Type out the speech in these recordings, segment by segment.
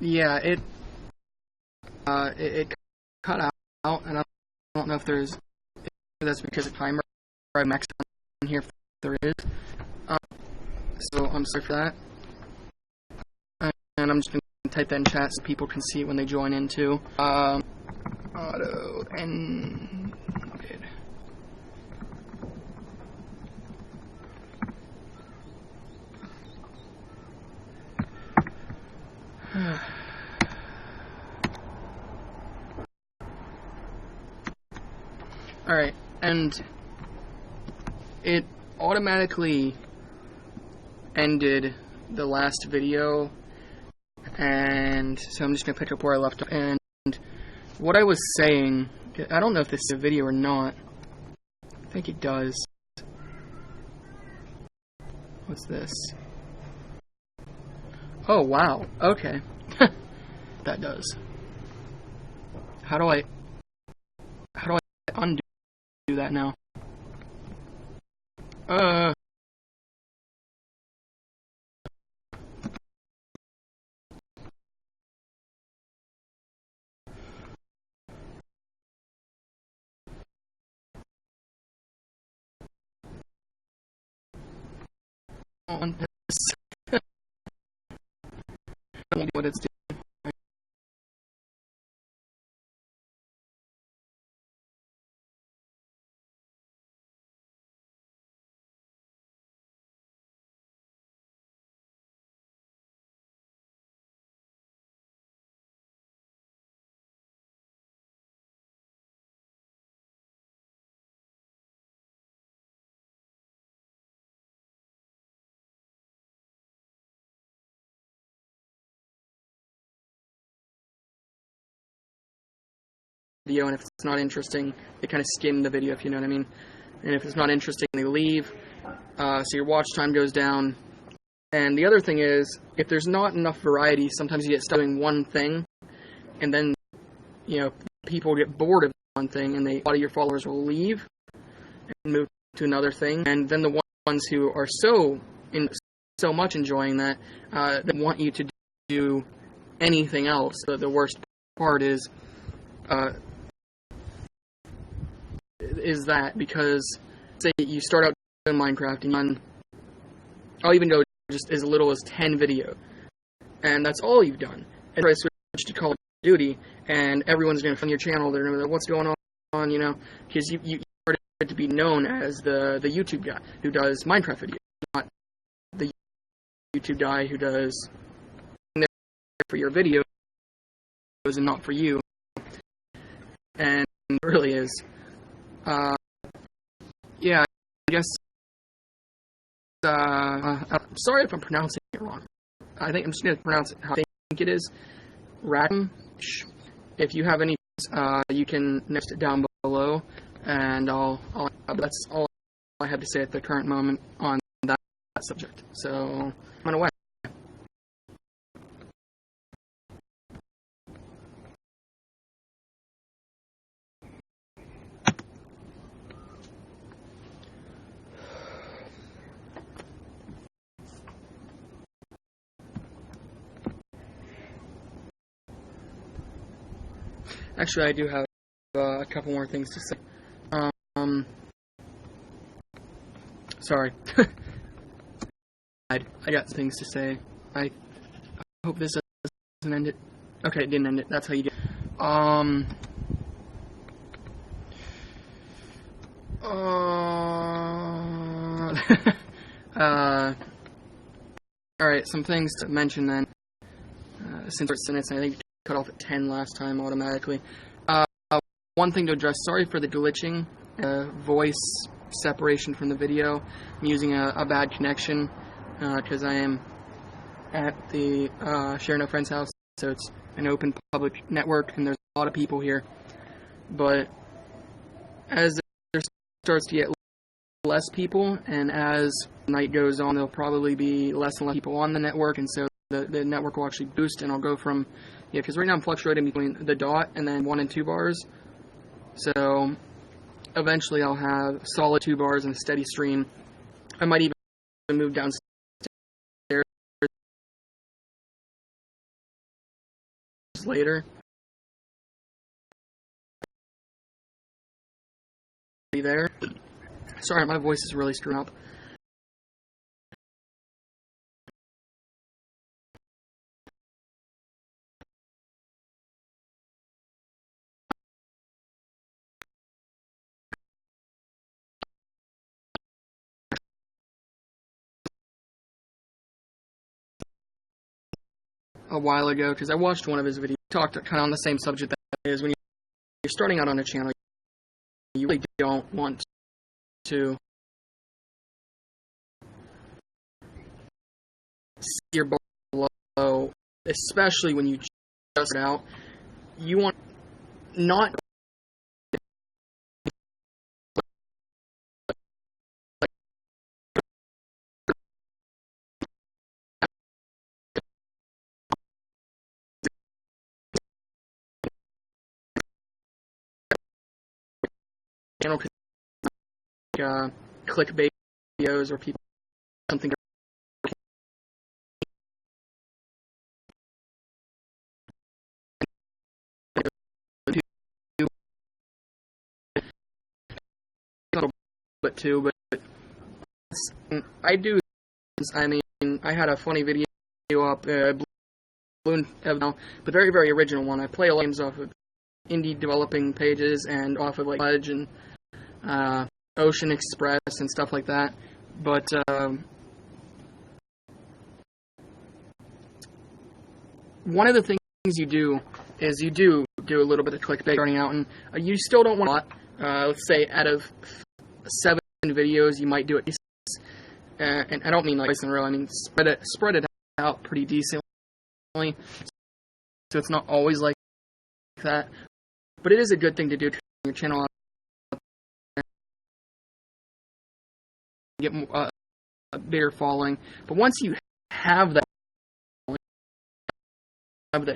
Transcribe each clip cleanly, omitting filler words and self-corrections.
yeah, it cut out, and I don't know if that's because of timer I maxed on here if there is. So I'm sorry for that. And I'm just going to type that in chat so people can see it when they join in too. Auto ended. Alright, and it automatically ended the last video, and so I'm just going to pick up where I left off. And what I was saying, I don't know if this is a video or not. I think it does. What's this? Oh, wow. Okay. That does. How do I undo that now? On this. I don't know what it's doing. Video, and if it's not interesting, they kind of skim the video, if you know what I mean. And if it's not interesting, they leave. So your watch time goes down. And the other thing is, if there's not enough variety, sometimes you get stuck doing one thing, and then, you know, people get bored of one thing, and a lot of your followers will leave and move to another thing. And then the ones who are so much enjoying that, they want you to do anything else. The worst part is that, because say you start out doing Minecraft and I'll even go just as little as 10 videos, and that's all you've done, and try to switch to Call of Duty, and everyone's going to find your channel, they're going to be like, what's going on, you know, because you started to be known as the YouTube guy who does Minecraft videos, not the YouTube guy who does for your videos and not for you. And it really is. Yeah, I guess, I'm sorry if I'm pronouncing it wrong. I think I'm just going to pronounce it how I think it is. Rackam. If you have any, you can next it down below, and that's all I have to say at the current moment on that subject. So, I'm away. Actually, I do have a couple more things to say. Sorry. I got things to say. I hope this doesn't end it. Okay, it didn't end it. That's how you get. Alright, some things to mention then. Since it's minutes, I think cut off at 10 last time automatically. One thing to address, sorry for the glitching, voice separation from the video. I'm using a bad connection because I am at the Share No Friends house, so it's an open public network and there's a lot of people here. But as there starts to get less people, and as night goes on, there'll probably be less and less people on the network, and so the network will actually boost, and I'll go from, yeah, because right now I'm fluctuating between the dot and then 1 and 2 bars. So eventually I'll have solid 2 bars and a steady stream. I might even move downstairs years later. There. Sorry, my voice is really screwed up. A while ago, because I watched one of his videos, talked kind of on the same subject, that is, when you're starting out on a channel, you really don't want to see your below, especially when you just start out. You want not channel clickbait videos or people something a little bit too, but I do. I mean, I had a funny video up, balloon, but very, very original one. I play a lot of games off of indie developing pages and off of like Pledge and Ocean Express and stuff like that. But one of the things you do is you do a little bit of clickbait starting out, and you still don't want a lot. Let's say out of 7 videos, you might do it. And I don't mean like in a row. I mean spread it out pretty decently, so it's not always like that. But it is a good thing to do to your channel. Get a bigger following. But once you have that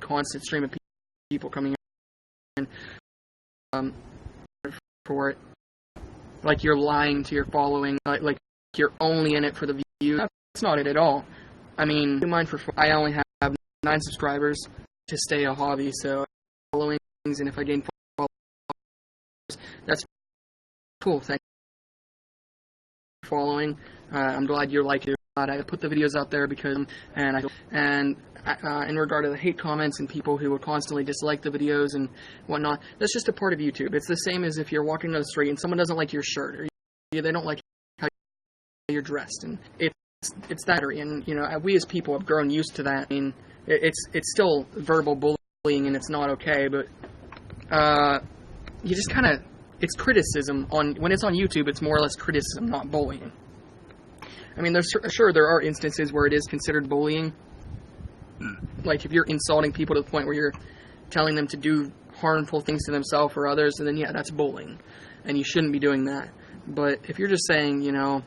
constant stream of people coming in for it, like you're lying to your following, like you're only in it for the views. That's not it at all. I mean, I only have 9 subscribers to stay a hobby, so followings, and if I gain followers, that's cool. Thank you for following. I'm glad you're like it. I put the videos out there because, and in regard to the hate comments and people who would constantly dislike the videos and whatnot, that's just a part of YouTube. It's the same as if you're walking down the street and someone doesn't like your shirt, or they don't like how you're dressed, and it's that, and you know, we as people have grown used to that. I mean, it's still verbal bullying and it's not okay, but you just kind of, it's criticism. When it's on YouTube, it's more or less criticism, not bullying. I mean, there are instances where it is considered bullying. Like if you're insulting people to the point where you're telling them to do harmful things to themselves or others, and then yeah, that's bullying, and you shouldn't be doing that. But if you're just saying, you know,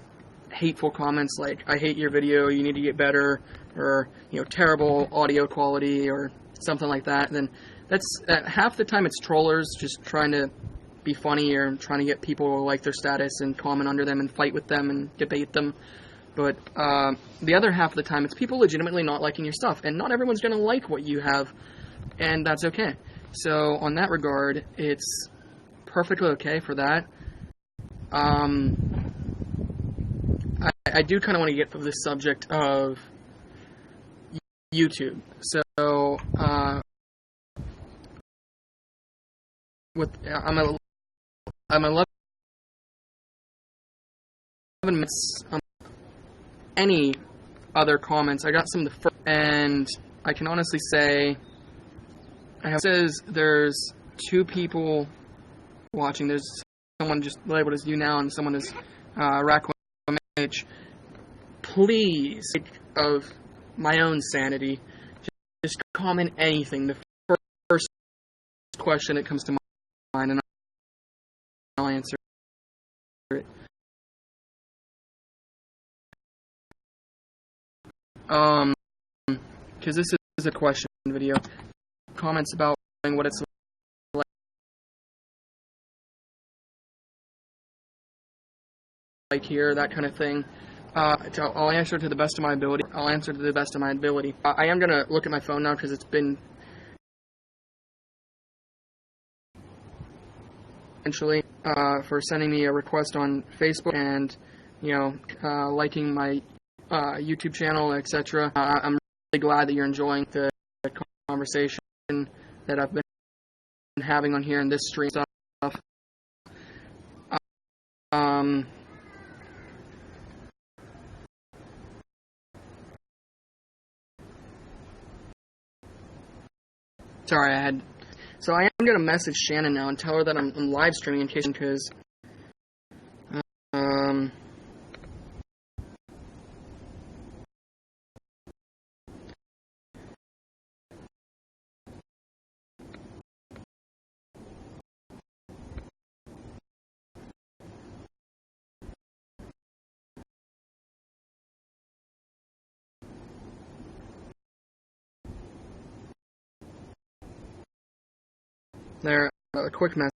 hateful comments like, I hate your video, you need to get better, or, you know, terrible audio quality or something like that, then that's half the time it's trollers just trying to be funny or trying to get people to like their status and comment under them and fight with them and debate them. But the other half of the time, it's people legitimately not liking your stuff, and not everyone's going to like what you have, and that's okay. So on that regard, it's perfectly okay for that. I do kind of want to get to the subject of YouTube. So I'm 11 minutes. Any other comments? I got some of the first, and I can honestly say, it says there's 2 people watching. There's someone just labeled as YouNow, and someone is Raccoon. Please, of my own sanity, just comment anything. The first question that comes to mind, and I'll answer it. Because this is a question video. Comments about what it's like here, that kind of thing. I'll answer to the best of my ability. I am going to look at my phone now because it's been eventually, for sending me a request on Facebook and, liking my YouTube channel, etc. I'm really glad that you're enjoying the conversation that I've been having on here in this stream stuff. Sorry, so I am going to message Shannon now and tell her that I'm live streaming in case, because there, a quick message.